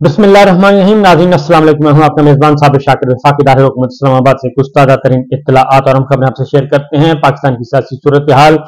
बिस्मिल्लाहिर्रहमानिर्रहीम। नाज़रीन अस्सलाम वालेकुम। मैं हूं आपका मेजबान साबिर शाकिर वफाकीदार हुकूमत इस्लामाबाद से कुछ ताज़ा तरीन इत्तलाआत और हम खबरें आपसे शेयर करते हैं। पाकिस्तान की सियासी सूरत हाल,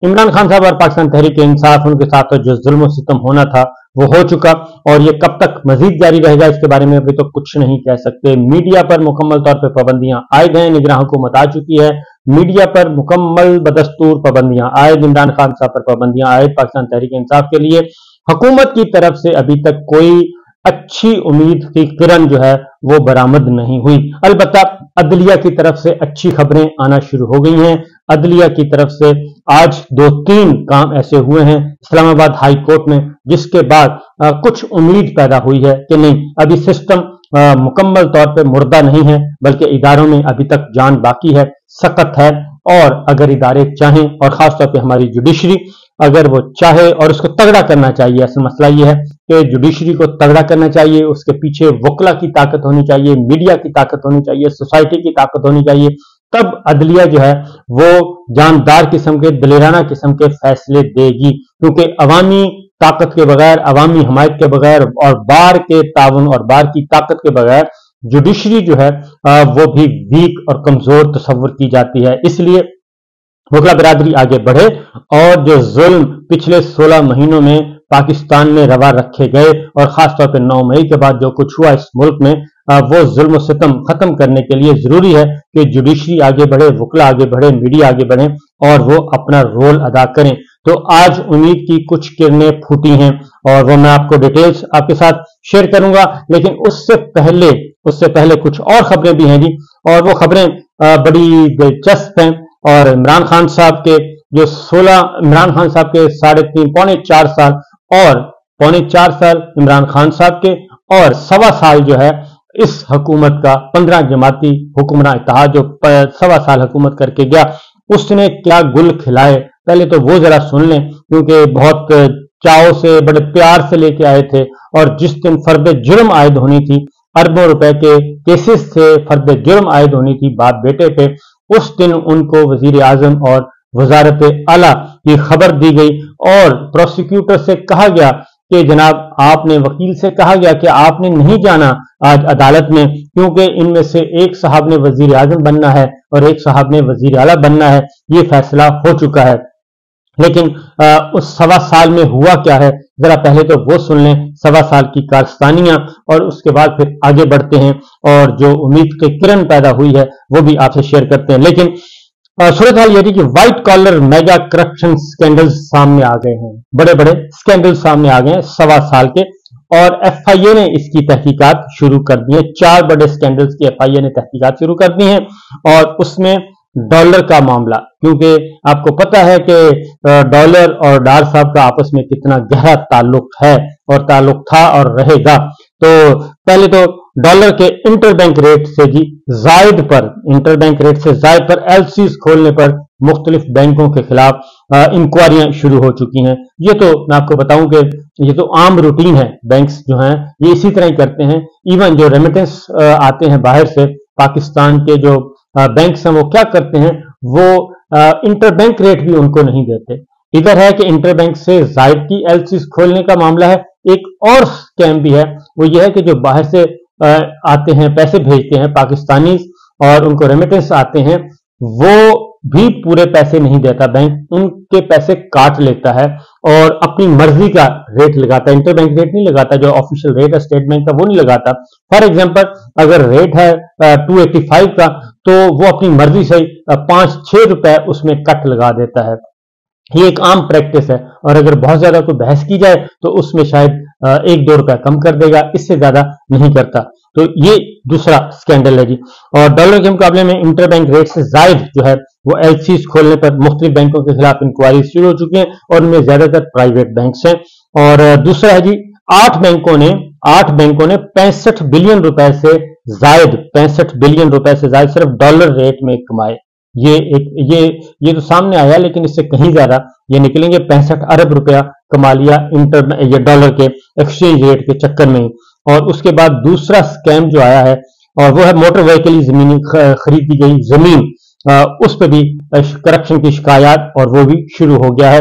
इमरान खान साहब और पाकिस्तान तहरीक इंसाफ, उनके साथ तो जो जुल्म सितम होना था वो हो चुका और ये कब तक मजीद जारी रहेगा इसके बारे में अभी तो कुछ नहीं कह सकते। मीडिया पर मुकम्मल तौर पर पाबंदियां आयद हैं, निगरान हुकूमत आ चुकी है। मीडिया पर मुकम्मल बदस्तूर पाबंदियां आयद, इमरान खान साहब पर पाबंदियां आयद। पाकिस्तान तहरीक इंसाफ के लिए हुकूमत की तरफ से अभी तक कोई अच्छी उम्मीद की किरण जो है वो बरामद नहीं हुई। अलबत्ता अदलिया की तरफ से अच्छी खबरें आना शुरू हो गई हैं। अदलिया की तरफ से आज 2-3 काम ऐसे हुए हैं इस्लामाबाद हाई कोर्ट में, जिसके बाद कुछ उम्मीद पैदा हुई है कि नहीं, अभी सिस्टम मुकम्मल तौर पे मुर्दा नहीं है, बल्कि इदारों में अभी तक जान बाकी है, सकत है। और अगर इदारे चाहें और खासतौर पे हमारी जुडिशरी अगर वो चाहे और उसको तगड़ा करना चाहिए, असल मसला ये है कि जुडिशरी को तगड़ा करना चाहिए, उसके पीछे वकला की ताकत होनी चाहिए, मीडिया की ताकत होनी चाहिए, सोसाइटी की ताकत होनी चाहिए, तब अदलिया जो है वो जानदार किस्म के, दलेराना किस्म के फैसले देगी। क्योंकि अवामी ताकत के बगैर, अवामी हमायत के बगैर और बार के ताउन और बार की ताकत के बगैर जुडिशरी जो है वो भी वीक और कमजोर तस्वर की जाती है। इसलिए वकला बिरादरी आगे बढ़े और जो जुल्म पिछले 16 महीनों में पाकिस्तान में रवा रखे गए और खासतौर पर 9 मई के बाद जो कुछ हुआ इस मुल्क में, वो जुल्म सितम खत्म करने के लिए जरूरी है कि जुडिशरी आगे बढ़े, वकला आगे बढ़े, मीडिया आगे बढ़े और वो अपना रोल अदा करें। तो आज उम्मीद की कुछ किरणें फूटी हैं और वो मैं आपको डिटेल्स आपके साथ शेयर करूंगा, लेकिन उससे पहले कुछ और खबरें भी हैं जी, और वो खबरें बड़ी दिलचस्प हैं। और इमरान खान साहब के जो 16 इमरान खान साहब के 3.5 पौने 4 साल और पौने 4 साल इमरान खान साहब के और 1.25 साल जो है इस हुकूमत का 15 जमाती हुक्मरान इत्तेहाद जो 1.25 साल हुकूमत करके गया, उसने क्या गुल खिलाए, पहले तो वो जरा सुन लें, क्योंकि बहुत चाव से, बड़े प्यार से लेके आए थे। और जिस दिन फर्द जुर्म आयद होनी थी, अरबों रुपए के केसेस से फर्द जुर्म आयद होनी थी बाप बेटे पे, उस दिन उनको वजीर आजम और वजारत आला की खबर दी गई और प्रोसिक्यूटर से कहा गया कि जनाब आपने, वकील से कहा गया कि आपने नहीं जाना आज अदालत में, क्योंकि इनमें से एक साहब ने वजीर आजम बनना है और एक साहब ने वजीर आला बनना है, ये फैसला हो चुका है। लेकिन उस 1.25 साल में हुआ क्या है, जरा पहले तो वो सुन लें 1.25 साल की कारस्तानियां, और उसके बाद फिर आगे बढ़ते हैं और जो उम्मीद की किरण पैदा हुई है वो भी आपसे शेयर करते हैं। लेकिन सूरत हाल ये थी कि white collar mega corruption scandal सामने आ गए हैं, बड़े बड़े स्कैंडल सामने आ गए हैं 1.25 साल के, और FIA ने इसकी तहकीकात शुरू कर दी है। 4 बड़े स्कैंडल्स की FIA ने तहकीकात शुरू कर दी है और उसमें डॉलर का मामला, क्योंकि आपको पता है कि डॉलर और डार साहब का आपस में कितना गहरा ताल्लुक है और ताल्लुक था और रहेगा। तो पहले तो डॉलर के इंटरबैंक रेट से जी जायद पर, इंटरबैंक रेट से जायद पर LCs खोलने पर मुख्तलिफ बैंकों के खिलाफ इंक्वायरियां शुरू हो चुकी हैं। ये तो मैं आपको बताऊं कि ये तो आम रूटीन है, बैंक्स जो हैं ये इसी तरह ही करते हैं। इवन जो रेमिटेंस आते हैं बाहर से, पाकिस्तान के जो बैंक्स हैं वो क्या करते हैं, वो इंटरबैंक रेट भी उनको नहीं देते। इधर है कि इंटरबैंक से जायद की LCs खोलने का मामला है। एक और स्कैम भी है, वो ये है कि जो बाहर से आते हैं, पैसे भेजते हैं पाकिस्तानी और उनको रेमिटेंस आते हैं, वो भी पूरे पैसे नहीं देता बैंक, उनके पैसे काट लेता है और अपनी मर्जी का रेट लगाता है। इंटरबैंक रेट नहीं लगाता, जो ऑफिशियल रेट है स्टेट बैंक का वो नहीं लगाता। फॉर एग्जांपल अगर रेट है 285 का, तो वो अपनी मर्जी से 5-6 रुपए उसमें कट लगा देता है। ये एक आम प्रैक्टिस है और अगर बहुत ज्यादा कोई बहस की जाए तो उसमें शायद 1-2 रुपया कम कर देगा, इससे ज्यादा नहीं करता। तो ये दूसरा स्कैंडल है जी। और डॉलर के मुकाबले में इंटरबैंक रेट से जायद जो है वो LCs खोलने पर मुख्तलिफ बैंकों के खिलाफ इंक्वायरी शुरू हो चुकी है और उनमें ज्यादातर प्राइवेट बैंक्स हैं। और दूसरा है जी, 8 बैंकों ने 65 बिलियन रुपए से जायद, 65 बिलियन रुपए से जायद सिर्फ डॉलर रेट में कमाए। ये तो सामने आया, लेकिन इससे कहीं ज्यादा ये निकलेंगे। 65 अरब रुपया कमा लिया ये डॉलर के एक्सचेंज रेट के चक्कर में ही। और उसके बाद दूसरा स्कैम जो आया है और वो है मोटर व्हीकल जमीन खरीदी गई जमीन, उस पर भी करप्शन की शिकायत और वो भी शुरू हो गया है।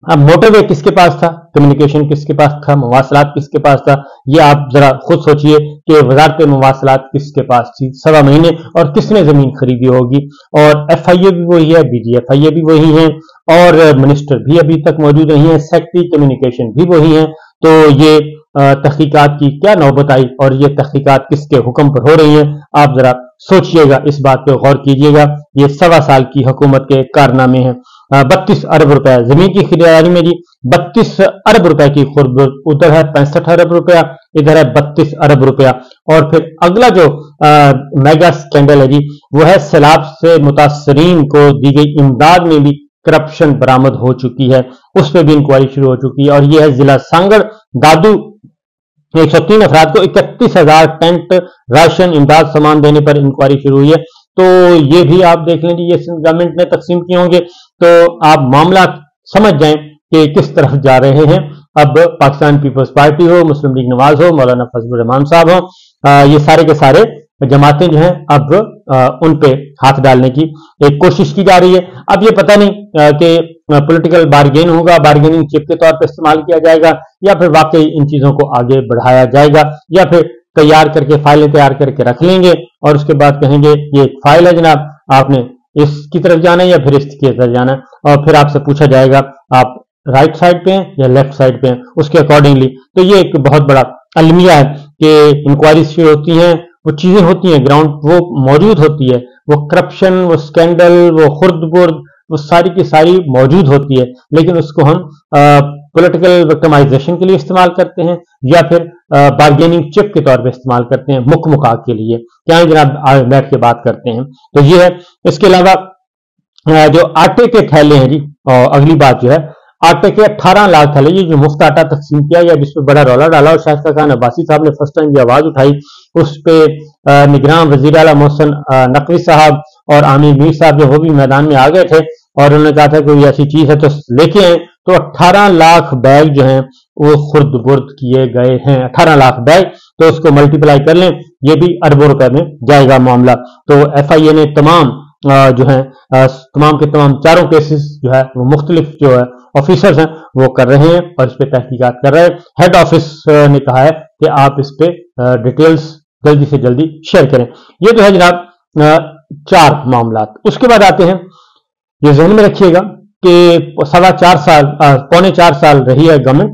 अब मोटरवे किसके पास था, कम्युनिकेशन किसके पास था, मवासलात किसके पास था, ये आप जरा खुद सोचिए कि वजारत मवासलात किसके पास थी 1.25 महीने, और किसने जमीन खरीदी होगी। और FIA भी वही है, DGFIA भी वही है, और मिनिस्टर भी अभी तक मौजूद नहीं है, सेक्रेटरी कम्युनिकेशन भी वही है। तो ये तहकीकात की क्या नौबत आई, और ये तहकीकात किसके हुक्म पर हो रही है, आप जरा सोचिएगा, इस बात पे गौर कीजिएगा। ये 1.25 साल की हुकूमत के कारनामे हैं। 32 अरब रुपया जमीन की खरीदारी में जी, 32 अरब रुपए की खुर्द, उधर है 65 अरब रुपया, इधर है 32 अरब रुपया। और फिर अगला जो मेगा स्कैंडल है जी, वो है सैलाब से मुतासरीन को दी गई इमदाद में भी करप्शन बरामद हो चुकी है, उस पर भी इंक्वायरी शुरू हो चुकी है। और यह है जिला सांगड़ दादू 103 अफराद को 31,000 टेंट राशन इमदाद सामान देने पर इंक्वायरी शुरू हुई है। तो ये भी आप देख लें, ये गवर्नमेंट ने तकसीम किए होंगे, तो आप मामला समझ जाएं कि किस तरफ जा रहे हैं। अब पाकिस्तान पीपल्स पार्टी हो, मुस्लिम लीग नवाज हो, मौलाना फजलुर रहमान साहब हो, ये सारे के सारे जमातें जो हैं अब उन पे हाथ डालने की एक कोशिश की जा रही है। अब ये पता नहीं कि पॉलिटिकल बार्गेन होगा, बार्गेनिंग चिप के तौर पर इस्तेमाल किया जाएगा, या फिर वाकई इन चीजों को आगे बढ़ाया जाएगा, या फिर तैयार करके फाइलें तैयार करके रख लेंगे और उसके बाद कहेंगे ये एक फाइल है जनाब, आपने इसकी तरफ जाना है या फिर इसकी तरफ जाना है, और फिर आपसे पूछा जाएगा आप राइट साइड पे हैं या लेफ्ट साइड पे हैं, उसके अकॉर्डिंगली। तो ये एक बहुत बड़ा अलमिया है कि इंक्वायरीज जो होती हैं, वो चीजें होती हैं ग्राउंड, वो मौजूद होती है, वो करप्शन, वो स्कैंडल, वो खुर्द-बुर्द, वो सारी की सारी मौजूद होती है, लेकिन उसको हम पॉलिटिकल विक्टिमाइजेशन के लिए इस्तेमाल करते हैं, या फिर बार्गेनिंग चिप के तौर पे इस्तेमाल करते हैं, मुक के लिए। क्या जनाब बैठ के बात करते हैं, तो ये है। इसके अलावा जो आटे के थैले हैं जी, और अगली बात जो है, आटे के 18 लाख थैले, ये जो मुफ्त आटा तकसीम किया या जिस पर बड़ा रौला डाला, और शाइस्ता खान अब्बासी साहब ने फर्स्ट टाइम ये आवाज उठाई, उस पे निगरान वजीर आला मोहसिन नकवी साहब और आमिर मीर साहब जो वो भी मैदान में आ गए थे, और उन्होंने कहा था कोई ऐसी चीज है तो लेके आए। तो 18 लाख बैग जो हैं वो खुर्द बुर्द किए गए हैं, 18 लाख बैग, तो उसको मल्टीप्लाई कर लें, ये भी अरबों रुपए में जाएगा मामला। तो FIA ने तमाम जो है तमाम के तमाम चारों केसेस जो है वो मुख्तलिफ जो है ऑफिसर्स हैं वो कर रहे हैं और इस पे तहकीकात कर रहे हैं। हेड ऑफिस ने कहा है कि आप इस पे डिटेल्स जल्दी से जल्दी शेयर करें। ये तो है जनाब 4 मामला। उसके बाद आते हैं, ये ज़हन में रखिएगा कि 4.25 साल पौने 4 साल रही है गवर्नमेंट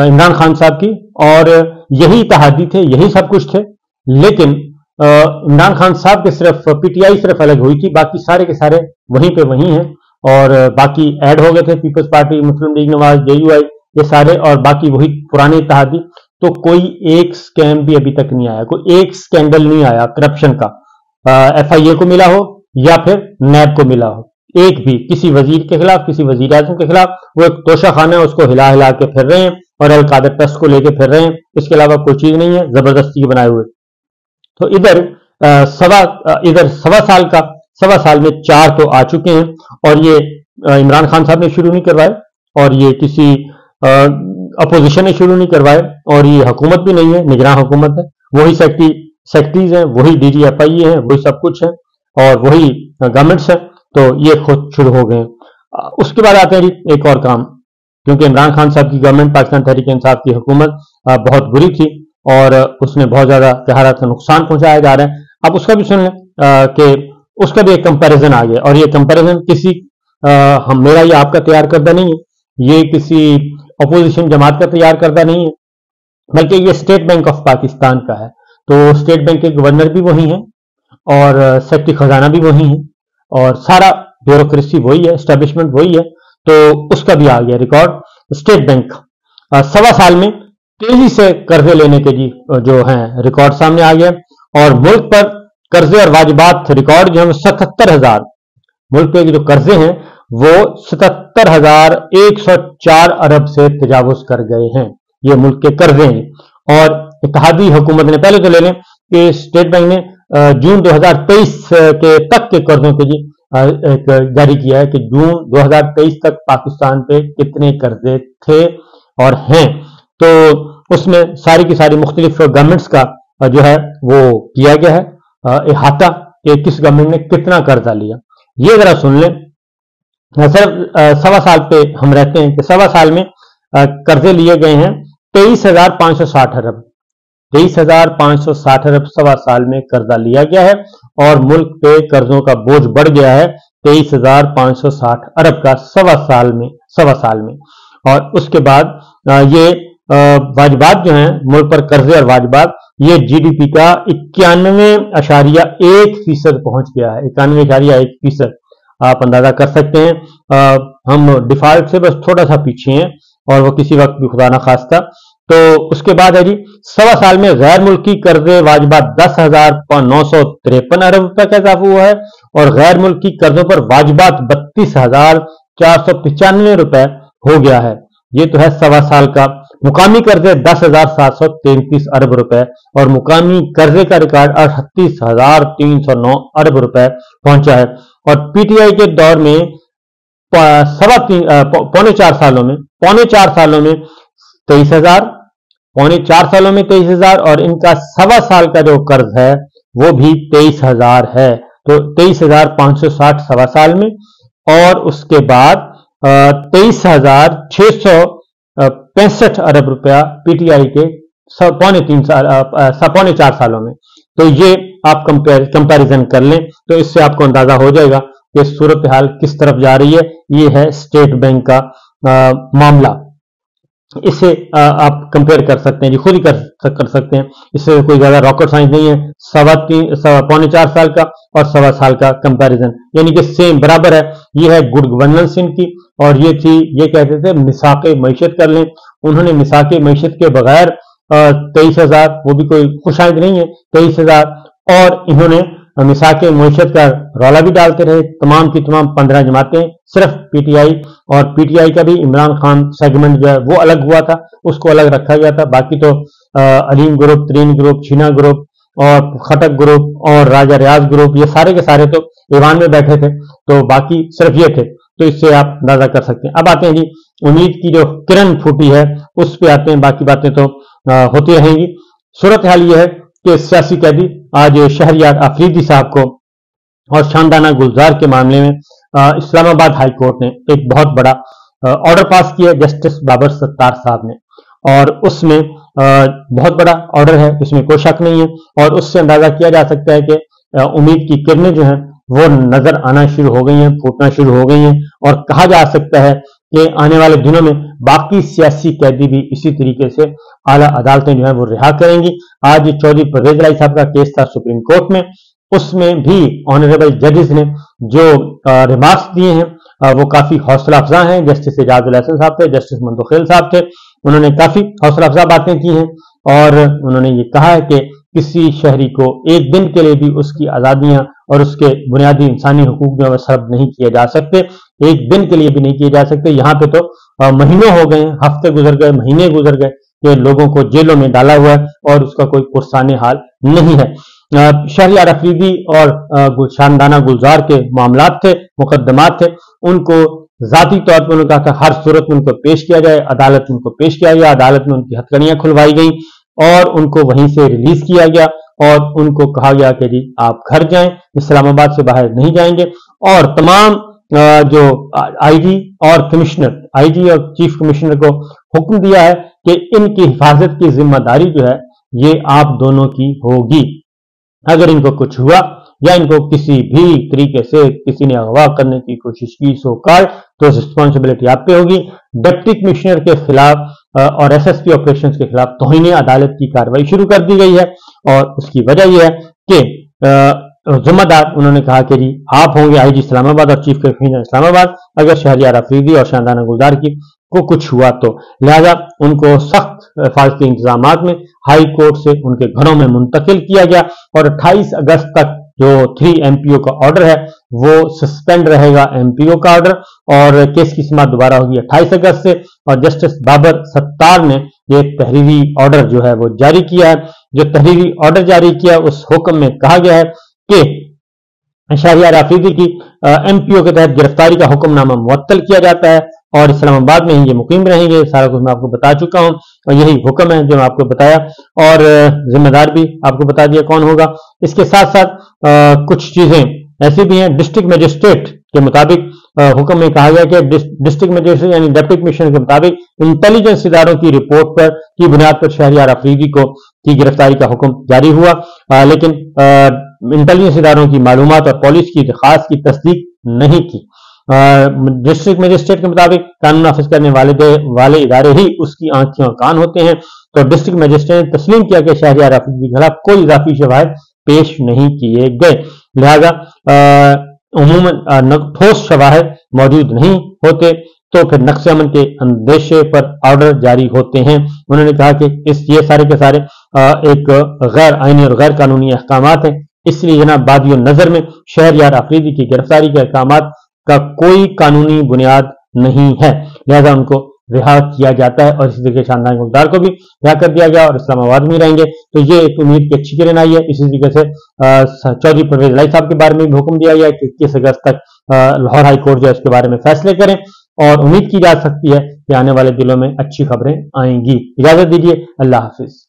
इमरान खान साहब की, और यही तहादी थे, यही सब कुछ थे, लेकिन इमरान खान साहब के सिर्फ PTI सिर्फ अलग हुई थी, बाकी सारे के सारे वहीं पे वहीं हैं, और बाकी ऐड हो गए थे पीपल्स पार्टी, मुस्लिम लीग नवाज, JUI, ये सारे, और बाकी वही पुराने इत्तेहादी। तो कोई एक स्कैम भी अभी तक नहीं आया, कोई एक स्कैंडल नहीं आया करप्शन का, FIA को मिला हो या फिर NAB को मिला हो, एक भी किसी वजीर के खिलाफ, किसी वजीर आज़म के खिलाफ। वो एक तोशा खाना है, उसको हिला हिला के फिर रहे हैं और अलकादर ट्रस्ट को लेके फिर रहे हैं, इसके अलावा कोई चीज नहीं है, जबरदस्ती के बनाए हुए। तो इधर सवा साल में 4 तो आ चुके हैं, और ये इमरान खान साहब ने शुरू नहीं करवाए, और ये किसी अपोजिशन ने शुरू नहीं करवाए, और ये हुकूमत भी नहीं है, निगरान हुकूमत है, वही सेक्रेटरीज हैं, वही DGFIA हैं, वही सब कुछ है, और वही गवर्नमेंट्स है। तो ये खुद शुरू हो गए। उसके बाद आते हैं जी एक और काम, क्योंकि इमरान खान साहब की गवर्नमेंट, पाकिस्तान तहरीक इंसाफ की हुकूमत बहुत बुरी थी, और उसने बहुत ज्यादा तहारात का नुकसान पहुंचाया जा रहा है। अब उसका भी सुन लें कि उसका भी एक कंपैरिजन आ गया, और ये कंपैरिजन किसी मेरा या आपका तैयार करदा नहीं है, ये किसी अपोजिशन जमात का तैयार करदा नहीं है, बल्कि ये स्टेट बैंक ऑफ पाकिस्तान का है। तो स्टेट बैंक के गवर्नर भी वही हैं, और सेक्रेटरी खजाना भी वही है, और सारा ब्यूरोक्रेसी वही है, एस्टेब्लिशमेंट वही है। तो उसका भी आ गया रिकॉर्ड। स्टेट बैंक 1.25 साल में तेजी से कर्जे लेने के जी जो हैं रिकॉर्ड सामने आ गया, और मुल्क पर कर्जे और वाजिबात रिकॉर्ड जो है 77,000, मुल्क पे जो कर्जे हैं वो 77,104 अरब से तजावुज कर गए हैं, ये मुल्क के कर्जे हैं। और इत्तेहादी हुकूमत ने, पहले तो ले लें कि स्टेट बैंक ने जून 2023 के तक के कर्जों के जी एक जारी किया है कि जून 2023 तक पाकिस्तान पे कितने कर्जे थे और हैं। तो उसमें सारी की सारी मुख्तलिफ गवर्नमेंट्स का जो है वो किया गया है अहाता कि किस गवर्नमेंट ने कितना कर्जा लिया। ये जरा सुन लें सिर्फ 1.25 साल पे हम रहते हैं कि 1.25 साल में कर्जे लिए गए हैं 23,560 अरब। 23,560 अरब 1.25 साल में कर्जा लिया गया है और मुल्क पे कर्जों का बोझ बढ़ गया है 23,560 अरब का 1.25 साल में। और उसके बाद ये वाजिबात जो हैं मुल्क पर कर्जे और वाजिबात, ये जीडीपी का 91.1% पहुंच गया है। 91.1%। आप अंदाजा कर सकते हैं हम डिफॉल्ट से बस थोड़ा सा पीछे हैं और वो किसी वक्त भी खुदा ना खास्ता। तो उसके बाद है जी 1.25 साल में गैर मुल्की कर्जे वाजिबात 10,953 अरब रुपए का इजाफा हुआ है और गैर मुल्की कर्जों पर वाजिबात 32,495 रुपए हो गया है। ये तो है 1.25 साल का। मुकामी कर्जे 10,733 अरब रुपए और मुकामी कर्जे का रिकॉर्ड 38,309 अरब रुपए पहुंचा है। और पीटीआई के दौर में पौने चार सालों में 23,000, पौने 4 सालों में 23,000 और इनका 1.25 साल का जो कर्ज है वो भी 23,000 है। तो 23,560 1.25 साल में और उसके बाद 23,665 अरब रुपया पीटीआई के पौने 4 सालों में। तो ये आप कंपैरिजन कर लें तो इससे आपको अंदाजा हो जाएगा कि सूरत हाल किस तरफ जा रही है। ये है स्टेट बैंक का मामला। इससे आप कंपेयर कर सकते हैं जी, खुद ही कर सकते हैं। इससे कोई ज्यादा रॉकेट साइंस नहीं है। पौने 4 साल का और 1.25 साल का कंपैरिजन यानी कि सेम बराबर है। ये है गुड गवर्नेंस इनकी और ये थी, ये कहते थे मिसाके मैशत कर लें। उन्होंने मिसाके मैशत के बगैर 23,000, वो भी कोई खुशाइद नहीं है 23,000, और इन्होंने मिसाके मैशत का रौला भी डालते रहे। तमाम की तमाम 15 जमातें सिर्फ पीटीआई, और पीटीआई का भी इमरान खान सेगमेंट जो है वो अलग हुआ था, उसको अलग रखा गया था। बाकी तो अलीम ग्रुप, तरीन ग्रुप, छीना ग्रुप और खटक ग्रुप और राजा रियाज ग्रुप, ये सारे के सारे तो ईवान में बैठे थे, तो बाकी सिर्फ ये थे। तो इससे आप अंदाजा कर सकते हैं। अब आते हैं जी उम्मीद की जो किरण फूटी है उस पर आते हैं, बाकी बातें तो होती रहेंगी। सूरत हाल यह है कि सियासी कैदी आज शहरयार अफरीदी साहब को और शानदाना गुलजार के मामले में इस्लामाबाद हाई कोर्ट ने एक बहुत बड़ा ऑर्डर पास किया जस्टिस बाबर सत्तार साहब ने, और उसमें बहुत बड़ा ऑर्डर है, इसमें कोई शक नहीं है। और उससे अंदाजा किया जा सकता है कि उम्मीद की किरणें जो हैं वो नजर आना शुरू हो गई हैं, फूटना शुरू हो गई हैं, और कहा जा सकता है कि आने वाले दिनों में बाकी सियासी कैदी भी इसी तरीके से आला अदालतें जो है वो रिहा करेंगी। आज चौधरी परवेज इलाही साहब का केस था सुप्रीम कोर्ट में, उसमें भी ऑनरेबल जजेस ने जो रिमार्क्स दिए हैं वो काफी हौसला अफजा हैं। जस्टिस एजाजुल हसन साहब थे, जस्टिस मंतुखेल साहब थे, उन्होंने काफी हौसला अफजा बातें की हैं और उन्होंने ये कहा है कि किसी शहरी को एक दिन के लिए भी उसकी आजादियां और उसके बुनियादी इंसानी हुकूक जो है सर्व नहीं किए जा सकते, एक दिन के लिए भी नहीं किए जा सकते। यहाँ पे तो महीनों हो गए, हफ्ते गुजर गए, महीने गुजर गए कि लोगों को जेलों में डाला हुआ है और उसका कोई पुरसाने हाल नहीं है। शहरयार अफरीदी और शानदाना गुलजार के मामलात थे, मुकदमात थे, उनको जाती तौर पर उन्होंने कहा था हर सूरत में उनको पेश किया जाए, अदालत में उनको पेश किया गया, अदालत में उनकी हथकड़ियां खुलवाई गई और उनको वहीं से रिलीज किया गया और उनको कहा गया कि जी आप घर जाएं, इस्लामाबाद से बाहर नहीं जाएंगे। और तमाम जो आईजी और कमिश्नर, आईजी और चीफ कमिश्नर को हुक्म दिया है कि इनकी हिफाजत की जिम्मेदारी जो है ये आप दोनों की होगी। अगर इनको कुछ हुआ या इनको किसी भी तरीके से किसी ने अगवा करने की कोशिश की सो कॉल्ड, तो रिस्पॉन्सिबिलिटी आप पे होगी। डिप्टी कमिश्नर के खिलाफ और एसएसपी ऑपरेशंस के खिलाफ तौहीन अदालत की कार्रवाई शुरू कर दी गई है और उसकी वजह यह है कि जिम्मेदार उन्होंने कहा कि जी आप होंगे आईजी इस्लामाबाद और चीफ कमिश्नर इस्लामाबाद अगर शहरयार अफरीदी और शानदाना गुलजार की को कुछ हुआ तो, लिहाजा उनको सख्त हिफाजती इंतजाम में हाई कोर्ट से उनके घरों में मुंतकिल किया गया और 28 अगस्त तक जो 3 एमपीओ का ऑर्डर है वो सस्पेंड रहेगा, एमपीओ का ऑर्डर, और केस की समाअत दोबारा होगी 28 अगस्त से। और जस्टिस बाबर सत्तार ने ये तहरीरी ऑर्डर जो है वो जारी किया है। जो तहरीरी ऑर्डर जारी किया उस हुक्म में कहा गया है कि शहरयार अफरीदी की एमपीओ के तहत गिरफ्तारी का हुक्मनामा मुअत्तल किया जाता है और इस्लामाबाद में ही ये मुकीम रहेंगे। सारा कुछ मैं आपको बता चुका हूं और यही हुक्म है जो मैं आपको बताया, और जिम्मेदार भी आपको बता दिया कौन होगा। इसके साथ साथ कुछ चीजें ऐसी भी हैं, डिस्ट्रिक्ट मजिस्ट्रेट के मुताबिक हुक्म में कहा गया कि डिस्ट्रिक्ट मजिस्ट्रेट यानी डिप्टी कमिश्नर के मुताबिक इंटेलिजेंस इदारों की रिपोर्ट पर की बुनियाद पर शहरयार अफरीदी की गिरफ्तारी का हुक्म जारी हुआ, लेकिन इंटेलिजेंस इदारों की मालूमात और पुलिस की दरखास्त की तस्दीक नहीं की। डिस्ट्रिक्ट मजिस्ट्रेट के मुताबिक कानून नाफिज करने वाले इदारे ही उसकी आंखें और कान होते हैं। तो डिस्ट्रिक्ट मजिस्ट्रेट ने तस्लीम किया कि शहरयार अफरीदी के खिलाफ कोई इजाफी शवाहिद पेश नहीं किए गए, लिहाजा उमूमन ठोस शवाहिद मौजूद नहीं होते तो फिर नक्श अमन के अंदेशे पर ऑर्डर जारी होते हैं। उन्होंने कहा कि ये सारे के सारे एक गैर आईनी और गैर कानूनी अहकामात हैं, इसलिए जनाब बादियों नजर में शहरयार अफरीदी की गिरफ्तारी के अहकामात का कोई कानूनी बुनियाद नहीं है, लिहाजा उनको रिहा किया जाता है और इसी तरीके शानदार मुख्तार को भी रिहा कर दिया गया और इस्लामाबाद में रहेंगे। तो ये एक उम्मीद की अच्छी किरण आई है। इसी तरीके से चौधरी परवेज इलाही साहब के बारे में भी हुक्म दिया गया है कि 21 अगस्त तक लाहौर हाई कोर्ट जो है उसके बारे में फैसले करें और उम्मीद की जा सकती है कि आने वाले दिनों में अच्छी खबरें आएंगी। इजाजत दीजिए, अल्लाह हाफिज।